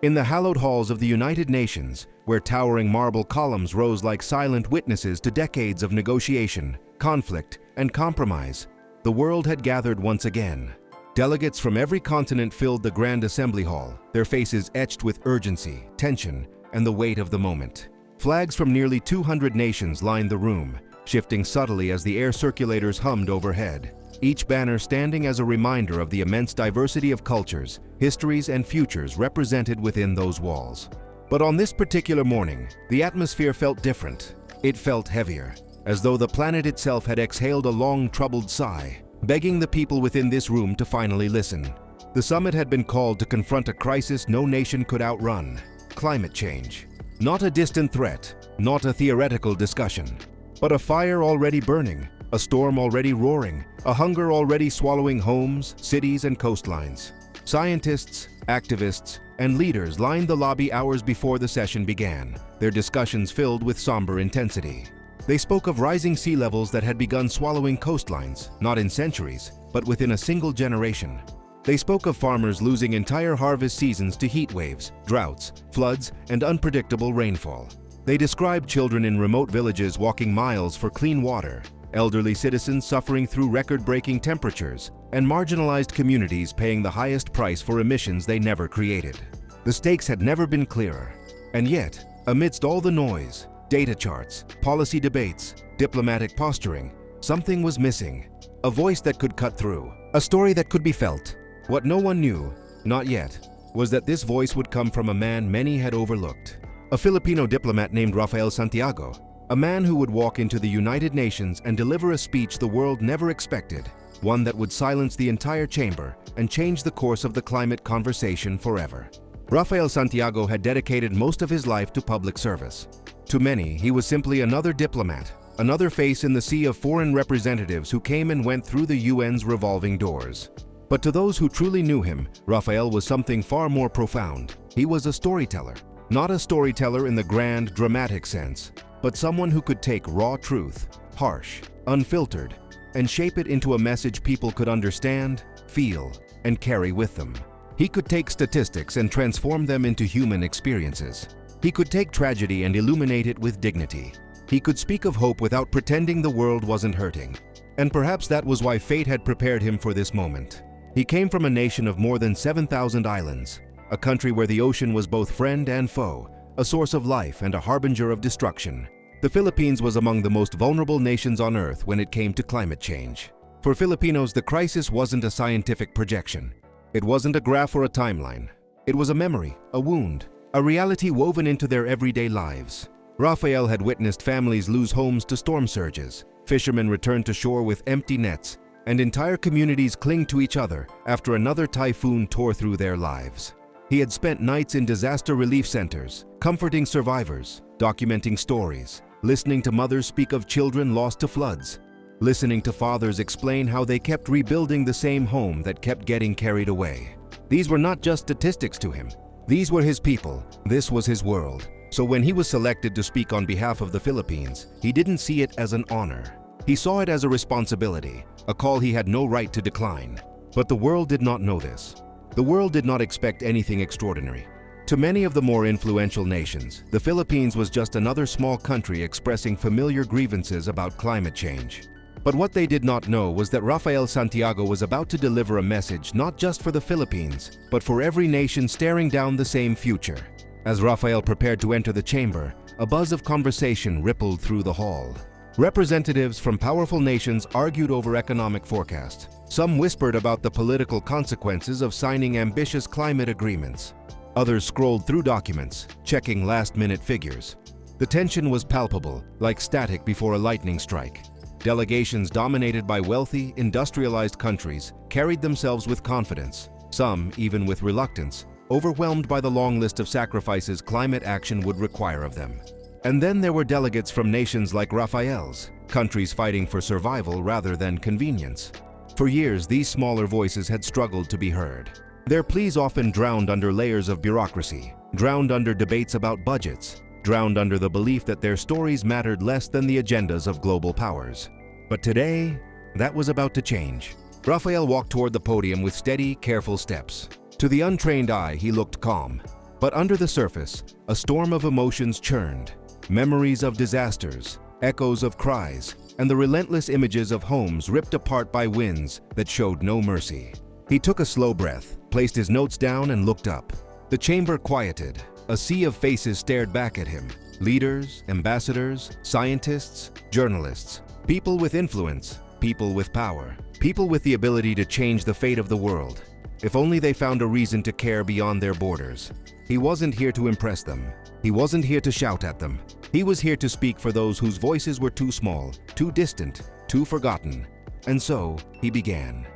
In the hallowed halls of the United Nations, where towering marble columns rose like silent witnesses to decades of negotiation, conflict, and compromise, the world had gathered once again. Delegates from every continent filled the Grand Assembly Hall, their faces etched with urgency, tension, and the weight of the moment. Flags from nearly 200 nations lined the room, shifting subtly as the air circulators hummed overhead, each banner standing as a reminder of the immense diversity of cultures, histories, and futures represented within those walls. But on this particular morning, the atmosphere felt different. It felt heavier, as though the planet itself had exhaled a long, troubled sigh, begging the people within this room to finally listen. The summit had been called to confront a crisis no nation could outrun: climate change. Not a distant threat, not a theoretical discussion, but a fire already burning, a storm already roaring, a hunger already swallowing homes, cities, and coastlines. Scientists, activists, and leaders lined the lobby hours before the session began, their discussions filled with somber intensity. They spoke of rising sea levels that had begun swallowing coastlines, not in centuries, but within a single generation. They spoke of farmers losing entire harvest seasons to heat waves, droughts, floods, and unpredictable rainfall. They described children in remote villages walking miles for clean water, elderly citizens suffering through record-breaking temperatures, and marginalized communities paying the highest price for emissions they never created. The stakes had never been clearer. And yet, amidst all the noise, data charts, policy debates, diplomatic posturing, something was missing. A voice that could cut through, a story that could be felt. What no one knew, not yet, was that this voice would come from a man many had overlooked. A Filipino diplomat named Rafael Santiago, a man who would walk into the United Nations and deliver a speech the world never expected, one that would silence the entire chamber and change the course of the climate conversation forever. Rafael Santiago had dedicated most of his life to public service. To many, he was simply another diplomat, another face in the sea of foreign representatives who came and went through the UN's revolving doors. But to those who truly knew him, Rafael was something far more profound. He was a storyteller. Not a storyteller in the grand, dramatic sense, but someone who could take raw truth, harsh, unfiltered, and shape it into a message people could understand, feel, and carry with them. He could take statistics and transform them into human experiences. He could take tragedy and illuminate it with dignity. He could speak of hope without pretending the world wasn't hurting. And perhaps that was why fate had prepared him for this moment. He came from a nation of more than 7,000 islands, a country where the ocean was both friend and foe, a source of life and a harbinger of destruction. The Philippines was among the most vulnerable nations on Earth when it came to climate change. For Filipinos, the crisis wasn't a scientific projection. It wasn't a graph or a timeline. It was a memory, a wound, a reality woven into their everyday lives. Rafael had witnessed families lose homes to storm surges, fishermen return to shore with empty nets, and entire communities cling to each other after another typhoon tore through their lives. He had spent nights in disaster relief centers, comforting survivors, documenting stories, listening to mothers speak of children lost to floods, listening to fathers explain how they kept rebuilding the same home that kept getting carried away. These were not just statistics to him. These were his people. This was his world. So when he was selected to speak on behalf of the Philippines, he didn't see it as an honor. He saw it as a responsibility, a call he had no right to decline. But the world did not know this. The world did not expect anything extraordinary. To many of the more influential nations, the Philippines was just another small country expressing familiar grievances about climate change. But what they did not know was that Rafael Santiago was about to deliver a message not just for the Philippines, but for every nation staring down the same future. As Rafael prepared to enter the chamber, a buzz of conversation rippled through the hall. Representatives from powerful nations argued over economic forecasts. Some whispered about the political consequences of signing ambitious climate agreements. Others scrolled through documents, checking last-minute figures. The tension was palpable, like static before a lightning strike. Delegations dominated by wealthy, industrialized countries carried themselves with confidence, some even with reluctance, overwhelmed by the long list of sacrifices climate action would require of them. And then there were delegates from nations like Rafael's, countries fighting for survival rather than convenience. For years, these smaller voices had struggled to be heard. Their pleas often drowned under layers of bureaucracy, drowned under debates about budgets, drowned under the belief that their stories mattered less than the agendas of global powers. But today, that was about to change. Rafael walked toward the podium with steady, careful steps. To the untrained eye, he looked calm. But under the surface, a storm of emotions churned. Memories of disasters, echoes of cries, and the relentless images of homes ripped apart by winds that showed no mercy. He took a slow breath, placed his notes down, and looked up. The chamber quieted. A sea of faces stared back at him. Leaders, ambassadors, scientists, journalists, people with influence, people with power, people with the ability to change the fate of the world. If only they found a reason to care beyond their borders. He wasn't here to impress them. He wasn't here to shout at them. He was here to speak for those whose voices were too small, too distant, too forgotten. And so, he began.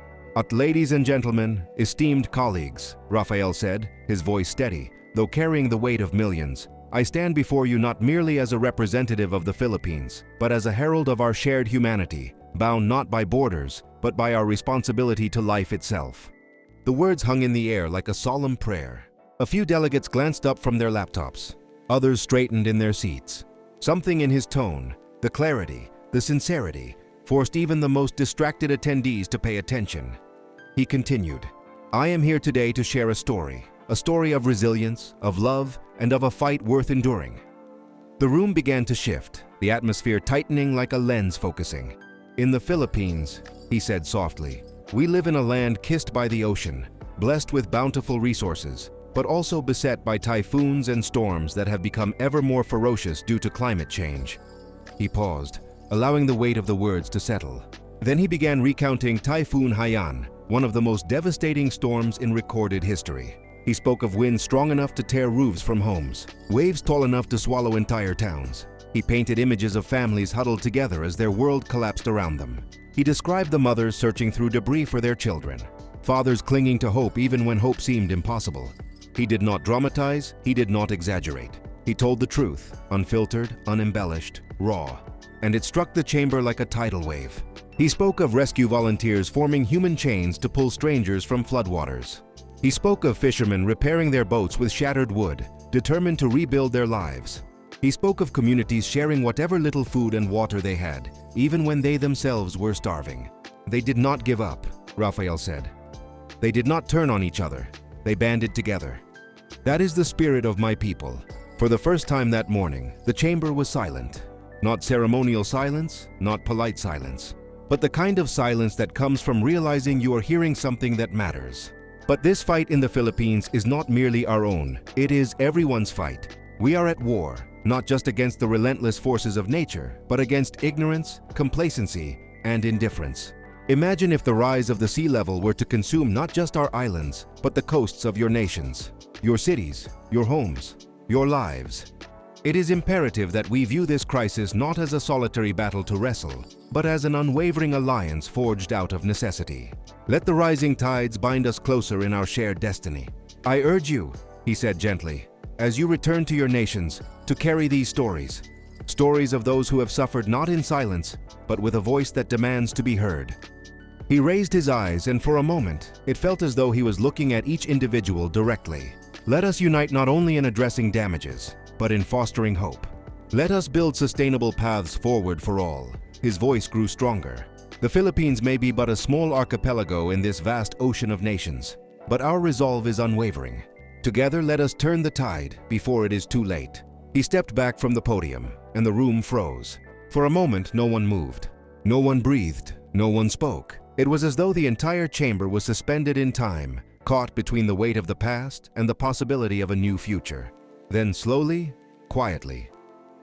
"Ladies and gentlemen, esteemed colleagues," Raphael said, his voice steady, though carrying the weight of millions. "I stand before you not merely as a representative of the Philippines, but as a herald of our shared humanity, bound not by borders, but by our responsibility to life itself." The words hung in the air like a solemn prayer. A few delegates glanced up from their laptops. Others straightened in their seats. Something in his tone, the clarity, the sincerity, forced even the most distracted attendees to pay attention. He continued, "I am here today to share a story of resilience, of love, and of a fight worth enduring." The room began to shift, the atmosphere tightening like a lens focusing. "In the Philippines," he said softly, "we live in a land kissed by the ocean, blessed with bountiful resources, but also beset by typhoons and storms that have become ever more ferocious due to climate change." He paused, allowing the weight of the words to settle. Then he began recounting Typhoon Haiyan, one of the most devastating storms in recorded history. He spoke of winds strong enough to tear roofs from homes, waves tall enough to swallow entire towns. He painted images of families huddled together as their world collapsed around them. He described the mothers searching through debris for their children, fathers clinging to hope even when hope seemed impossible. He did not dramatize, he did not exaggerate. He told the truth, unfiltered, unembellished, raw. And it struck the chamber like a tidal wave. He spoke of rescue volunteers forming human chains to pull strangers from floodwaters. He spoke of fishermen repairing their boats with shattered wood, determined to rebuild their lives. He spoke of communities sharing whatever little food and water they had, even when they themselves were starving. "They did not give up," Raphael said. "They did not turn on each other. They banded together. That is the spirit of my people." For the first time that morning, the chamber was silent. Not ceremonial silence, not polite silence, but the kind of silence that comes from realizing you are hearing something that matters. But this fight in the Philippines is not merely our own, it is everyone's fight. We are at war, not just against the relentless forces of nature, but against ignorance, complacency, and indifference. Imagine if the rise of the sea level were to consume not just our islands, but the coasts of your nations, your cities, your homes, your lives. It is imperative that we view this crisis not as a solitary battle to wrestle, but as an unwavering alliance forged out of necessity. Let the rising tides bind us closer in our shared destiny. "I urge you," he said gently, "as you return to your nations, to carry these stories. Stories of those who have suffered not in silence, but with a voice that demands to be heard." He raised his eyes, and for a moment, it felt as though he was looking at each individual directly. "Let us unite not only in addressing damages, but in fostering hope. Let us build sustainable paths forward for all." His voice grew stronger. "The Philippines may be but a small archipelago in this vast ocean of nations, but our resolve is unwavering. Together let us turn the tide before it is too late." He stepped back from the podium, and the room froze. For a moment, no one moved. No one breathed. No one spoke. It was as though the entire chamber was suspended in time, caught between the weight of the past and the possibility of a new future. Then slowly, quietly,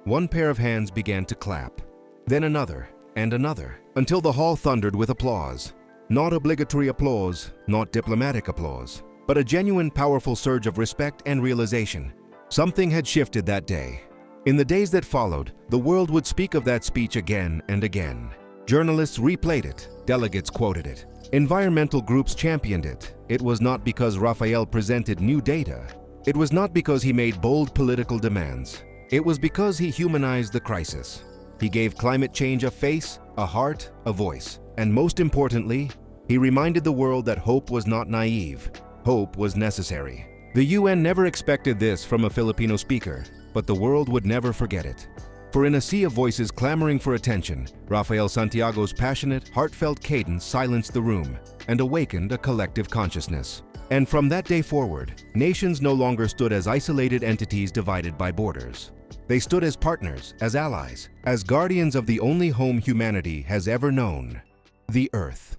one pair of hands began to clap. Then another, and another, until the hall thundered with applause. Not obligatory applause, not diplomatic applause, but a genuine, powerful surge of respect and realization. Something had shifted that day. In the days that followed, the world would speak of that speech again and again. Journalists replayed it, delegates quoted it, environmental groups championed it. It was not because Raphael presented new data. It was not because he made bold political demands. It was because he humanized the crisis. He gave climate change a face, a heart, a voice. And most importantly, he reminded the world that hope was not naive. Hope was necessary. The UN never expected this from a Filipino speaker, but the world would never forget it. For in a sea of voices clamoring for attention, Rafael Santiago's passionate, heartfelt cadence silenced the room and awakened a collective consciousness. And from that day forward, nations no longer stood as isolated entities divided by borders. They stood as partners, as allies, as guardians of the only home humanity has ever known, the Earth.